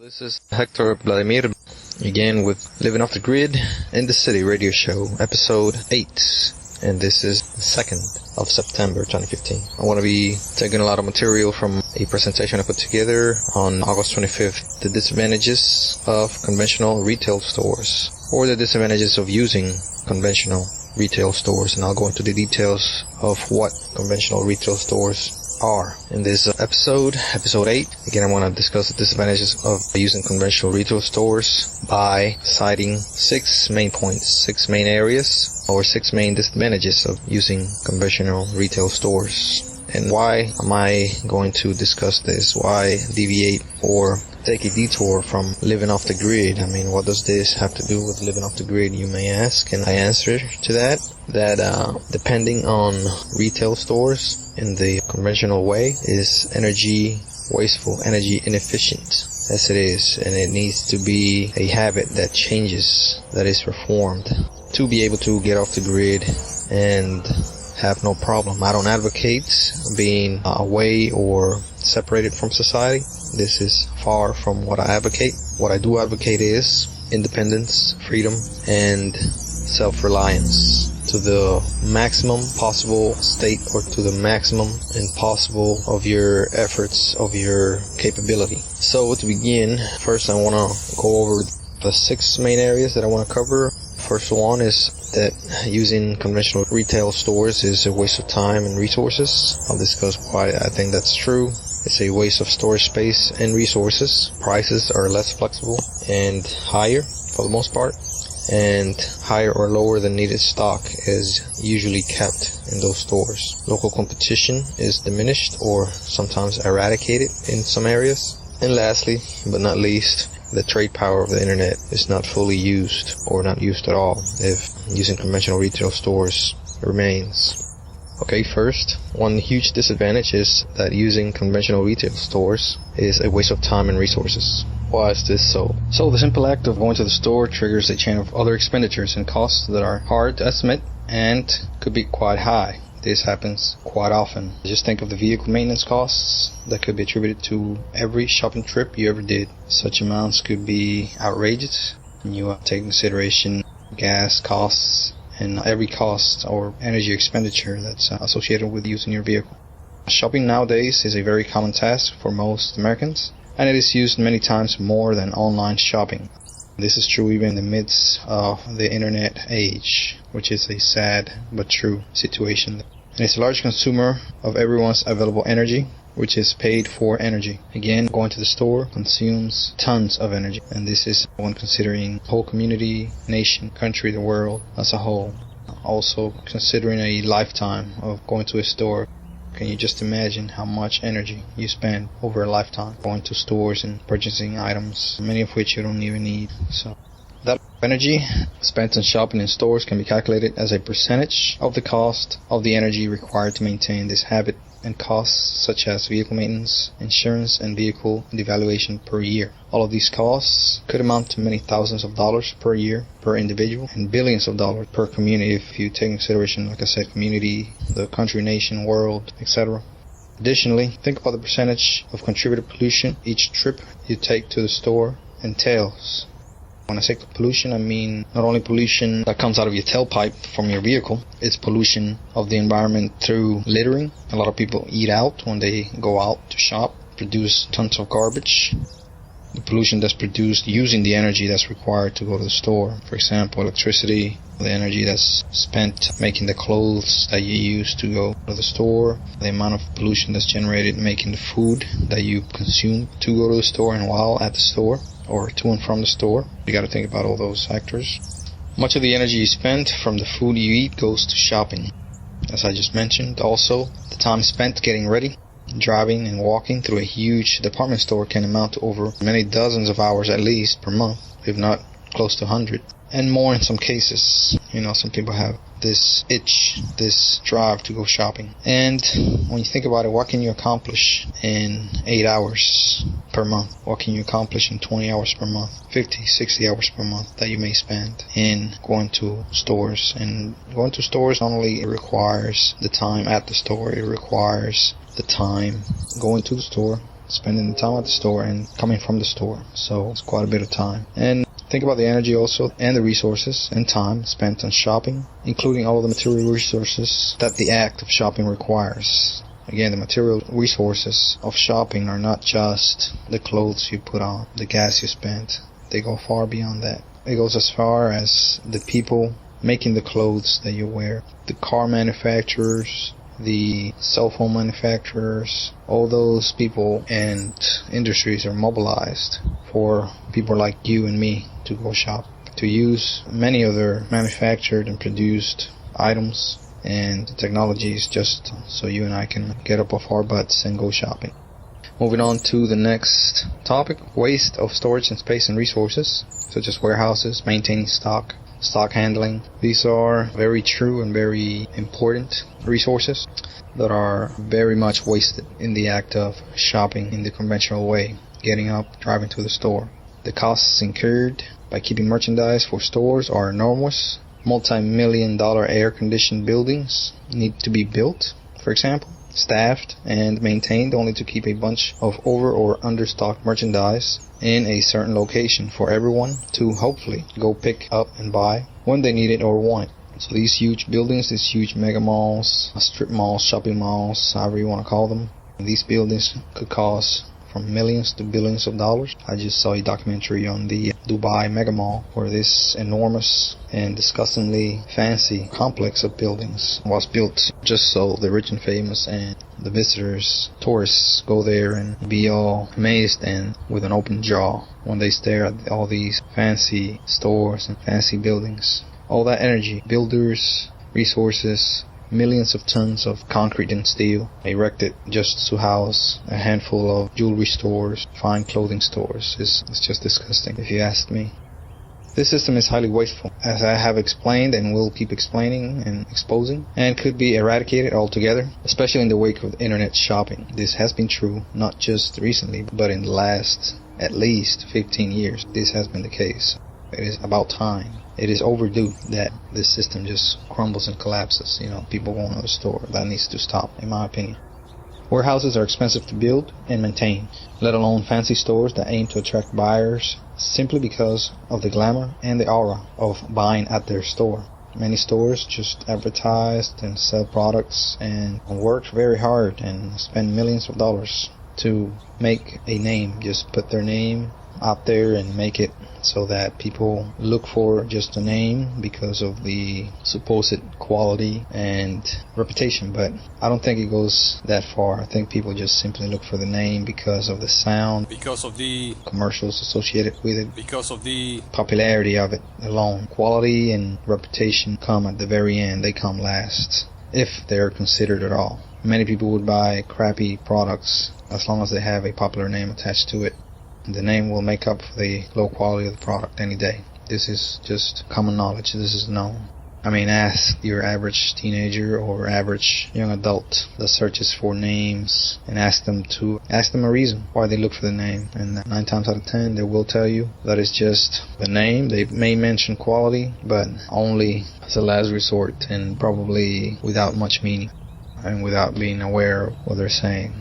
This is Hector Vladimir, again with Living Off the Grid in the City radio show, episode 8. And this is the 2nd of September 2015. I want to be taking a lot of material from a presentation I put together on August 25th. The disadvantages of conventional retail stores, or the disadvantages of using conventional retail stores. And I'll go into the details of what conventional retail stores are in this episode 8. Again, I want to discuss the disadvantages of using conventional retail stores by citing 6 main points, 6 main areas, or 6 main disadvantages of using conventional retail stores. And why am I going to discuss this? Why deviate or take a detour from living off the grid? I mean, what does this have to do with living off the grid, you may ask? And I answer to that depending on retail stores in the conventional way is energy wasteful, energy inefficient. As it is, and it needs to be a habit that changes, that is reformed to be able to get off the grid and have no problem. I don't advocate being away or separated from society. This is far from what I advocate. What I do advocate is independence, freedom, and self-reliance to the maximum possible state, or to the maximum impossible of your efforts, of your capability. So to begin, first I want to go over the 6 main areas that I want to cover. First one is that using conventional retail stores is a waste of time and resources. I'll discuss why I think that's true. It's a waste of storage space and resources. Prices are less flexible and higher for the most part, and higher or lower than needed stock is usually kept in those stores. Local competition is diminished or sometimes eradicated in some areas. And lastly, but not least, the trade power of the internet is not fully used, or not used at all, if using conventional retail stores remains. Okay, first, one huge disadvantage is that using conventional retail stores is a waste of time and resources. Why is this so? So the simple act of going to the store triggers a chain of other expenditures and costs that are hard to estimate and could be quite high. This happens quite often. Just think of the vehicle maintenance costs that could be attributed to every shopping trip you ever did. Such amounts could be outrageous. And you take into consideration gas costs and every cost or energy expenditure that's associated with using your vehicle. Shopping nowadays is a very common task for most Americans, and it is used many times more than online shopping. This is true even in the midst of the internet age, which is a sad but true situation. And it's a large consumer of everyone's available energy, which is paid for energy. Again, going to the store consumes tons of energy, and this is when considering the whole community, nation, country, the world as a whole. Also considering a lifetime of going to a store. Can you just imagine how much energy you spend over a lifetime going to stores and purchasing items, many of which you don't even need? So that energy spent on shopping in stores can be calculated as a percentage of the cost of the energy required to maintain this habit, and costs such as vehicle maintenance, insurance, and vehicle devaluation per year. All of these costs could amount to many thousands of dollars per year per individual, and billions of dollars per community if you take into consideration, like I said, community, the country, nation, world, etc. Additionally, think about the percentage of contributed pollution each trip you take to the store entails. When I say pollution, I mean not only pollution that comes out of your tailpipe from your vehicle, it's pollution of the environment through littering. A lot of people eat out when they go out to shop, produce tons of garbage. The pollution that's produced using the energy that's required to go to the store. For example, electricity, the energy that's spent making the clothes that you use to go to the store, the amount of pollution that's generated making the food that you consume to go to the store and while at the store, or to and from the store. You got to think about all those factors. Much of the energy you spend from the food you eat goes to shopping. As I just mentioned, also, the time spent getting ready, driving and walking through a huge department store can amount to over many dozens of hours at least per month, if not close to 100. And more in some cases. Some people have this itch, this drive to go shopping. And when you think about it, what can you accomplish in 8 hours per month? What can you accomplish in 20 hours per month? 50, 60 hours per month that you may spend in going to stores. And going to stores not only requires the time at the store, it requires the time going to the store, spending the time at the store and coming from the store. So it's quite a bit of time. And think about the energy also and the resources and time spent on shopping, including all the material resources that the act of shopping requires. Again, the material resources of shopping are not just the clothes you put on, the gas you spent. They go far beyond that. It goes as far as the people making the clothes that you wear, the car manufacturers, the cell phone manufacturers. All those people and industries are mobilized for people like you and me to go shop, to use many of their manufactured and produced items and technologies just so you and I can get up off our butts and go shopping. Moving on to the next topic, waste of storage and space and resources, such as warehouses, maintaining stock handling. These are very true and very important resources that are very much wasted in the act of shopping in the conventional way, getting up, driving to the store. The costs incurred by keeping merchandise for stores are enormous. Multi-million-dollar air-conditioned buildings need to be built, for example, staffed and maintained only to keep a bunch of over or understocked merchandise in a certain location for everyone to hopefully go pick up and buy when they need it or want it. So these huge buildings, these huge mega malls, strip malls, shopping malls, however you want to call them, these buildings could cost from millions to billions of dollars. I just saw a documentary on the Dubai mega mall where this enormous and disgustingly fancy complex of buildings was built just so the rich and famous and the visitors, tourists, go there and be all amazed and with an open jaw when they stare at all these fancy stores and fancy buildings. All that energy, builders, resources, millions of tons of concrete and steel erected just to house a handful of jewelry stores, fine clothing stores. It's just disgusting, if you ask me. This system is highly wasteful, as I have explained and will keep explaining and exposing, and could be eradicated altogether, especially in the wake of internet shopping. This has been true not just recently, but in the last at least 15 years. This has been the case. It is about time. It is overdue that this system just crumbles and collapses. People going to the store. That needs to stop, in my opinion. Warehouses are expensive to build and maintain, let alone fancy stores that aim to attract buyers simply because of the glamour and the aura of buying at their store. Many stores just advertise and sell products and work very hard and spend millions of dollars to make a name, just put their name out there and make it so that people look for just a name because of the supposed quality and reputation. But I don't think it goes that far. I think people just simply look for the name because of the sound, because of the commercials associated with it, because of the popularity of it alone. Quality and reputation come at the very end. They come last, if they're considered at all. Many people would buy crappy products as long as they have a popular name attached to it. The name will make up for the low quality of the product any day. This is just common knowledge. This is known. Ask your average teenager or average young adult that searches for names and ask them a reason why they look for the name. And 9 times out of 10 they will tell you that it's just the name. They may mention quality, but only as a last resort and probably without much meaning and without being aware of what they're saying.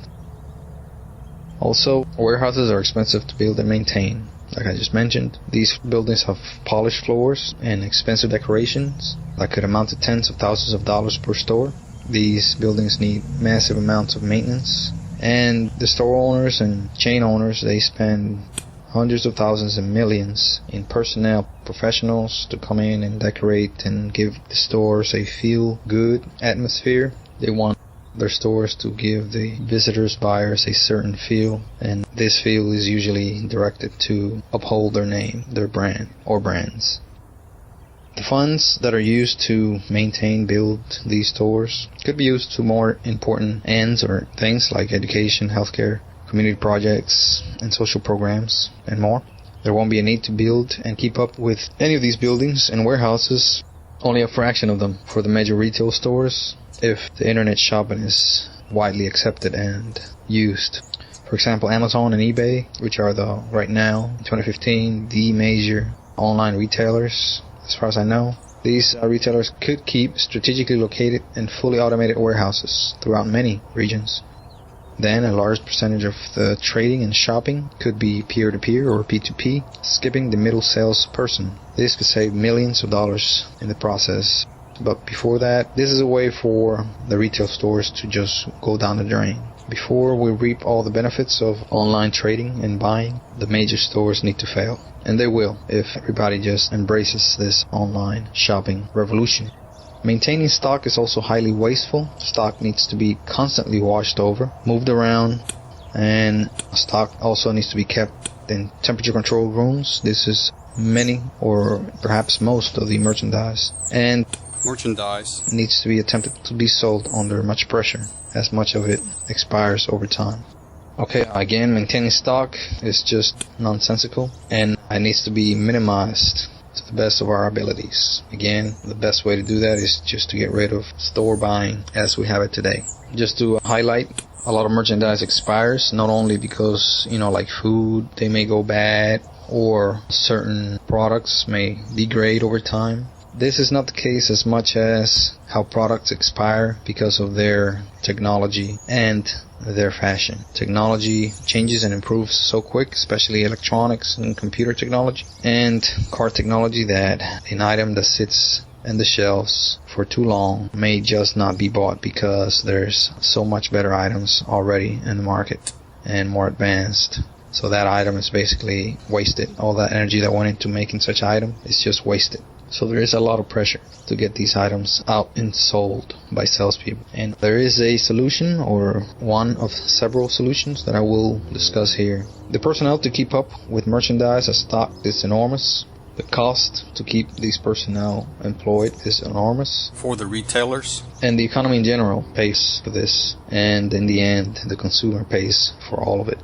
Also, warehouses are expensive to build and maintain. Like I just mentioned, these buildings have polished floors and expensive decorations that could amount to tens of thousands of dollars per store. These buildings need massive amounts of maintenance, and the store owners and chain owners, they spend hundreds of thousands and millions in personnel, professionals to come in and decorate and give the stores a feel-good atmosphere. They want their stores to give the visitors, buyers, a certain feel, and this feel is usually directed to uphold their name, their brand, or brands. The funds that are used to maintain, build these stores could be used to more important ends or things like education, healthcare, community projects, and social programs, and more. There won't be a need to build and keep up with any of these buildings and warehouses, only a fraction of them for the major retail stores, if the internet shopping is widely accepted and used. For example, Amazon and eBay, which are right now, in 2015, the major online retailers, as far as I know. These retailers could keep strategically located and fully automated warehouses throughout many regions. Then a large percentage of the trading and shopping could be peer-to-peer or P2P, skipping the middle salesperson. This could save millions of dollars in the process. But before that, this is a way for the retail stores to just go down the drain. Before we reap all the benefits of online trading and buying, the major stores need to fail. And they will if everybody just embraces this online shopping revolution. Maintaining stock is also highly wasteful. Stock needs to be constantly washed over, moved around, and stock also needs to be kept in temperature-controlled rooms. This is many or perhaps most of the merchandise. And merchandise needs to be attempted to be sold under much pressure, as much of it expires over time. Okay, again, maintaining stock is just nonsensical, and it needs to be minimized to the best of our abilities. Again, the best way to do that is just to get rid of store buying as we have it today. Just to highlight, a lot of merchandise expires, not only because, like food, they may go bad, or certain products may degrade over time. This is not the case as much as how products expire because of their technology and their fashion. Technology changes and improves so quick, especially electronics and computer technology and car technology, that an item that sits in the shelves for too long may just not be bought because there's so much better items already in the market and more advanced. So that item is basically wasted. All that energy that went into making such item is just wasted. So there is a lot of pressure to get these items out and sold by salespeople. And there is a solution, or one of several solutions, that I will discuss here. The personnel to keep up with merchandise as stock is enormous. The cost to keep these personnel employed is enormous for the retailers. And the economy in general pays for this. And in the end, the consumer pays for all of it.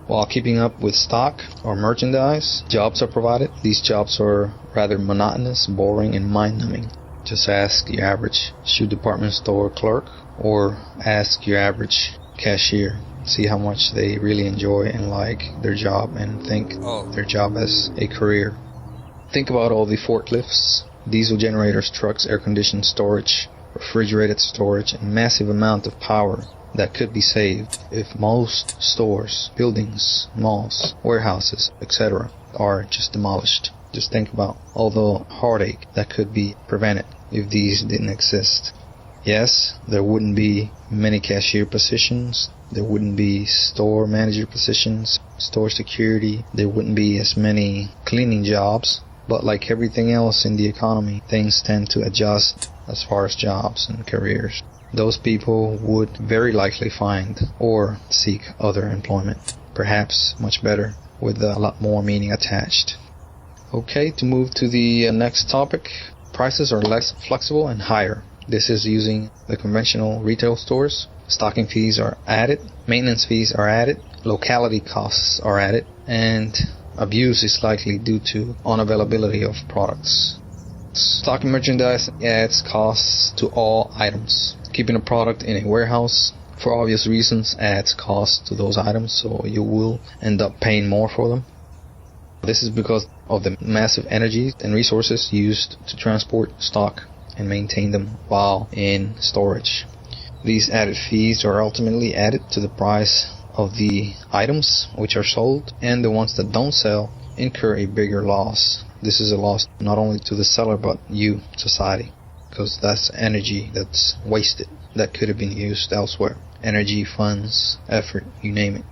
While keeping up with stock or merchandise, jobs are provided. These jobs are rather monotonous, boring, and mind-numbing. Just ask your average shoe department store clerk, or ask your average cashier. See how much they really enjoy and like their job and think their job as a career. Think about all the forklifts, diesel generators, trucks, air-conditioned storage, refrigerated storage, and massive amount of power that could be saved if most stores, buildings, malls, warehouses, etc. are just demolished. Just think about all the heartache that could be prevented if these didn't exist. Yes, there wouldn't be many cashier positions, there wouldn't be store manager positions, store security, there wouldn't be as many cleaning jobs, but like everything else in the economy, things tend to adjust as far as jobs and careers. Those people would very likely find or seek other employment, perhaps much better, with a lot more meaning attached. Okay, to move to the next topic, prices are less flexible and higher. This is using the conventional retail stores. Stocking fees are added, maintenance fees are added, locality costs are added, and abuse is likely due to unavailability of products. Stocking merchandise adds costs to all items. Keeping a product in a warehouse, for obvious reasons, adds costs to those items, so you will end up paying more for them. This is because of the massive energy and resources used to transport stock and maintain them while in storage. These added fees are ultimately added to the price of the items which are sold, and the ones that don't sell incur a bigger loss. This is a loss not only to the seller but you, society, because that's energy that's wasted that could have been used elsewhere. Energy, funds, effort, you name it.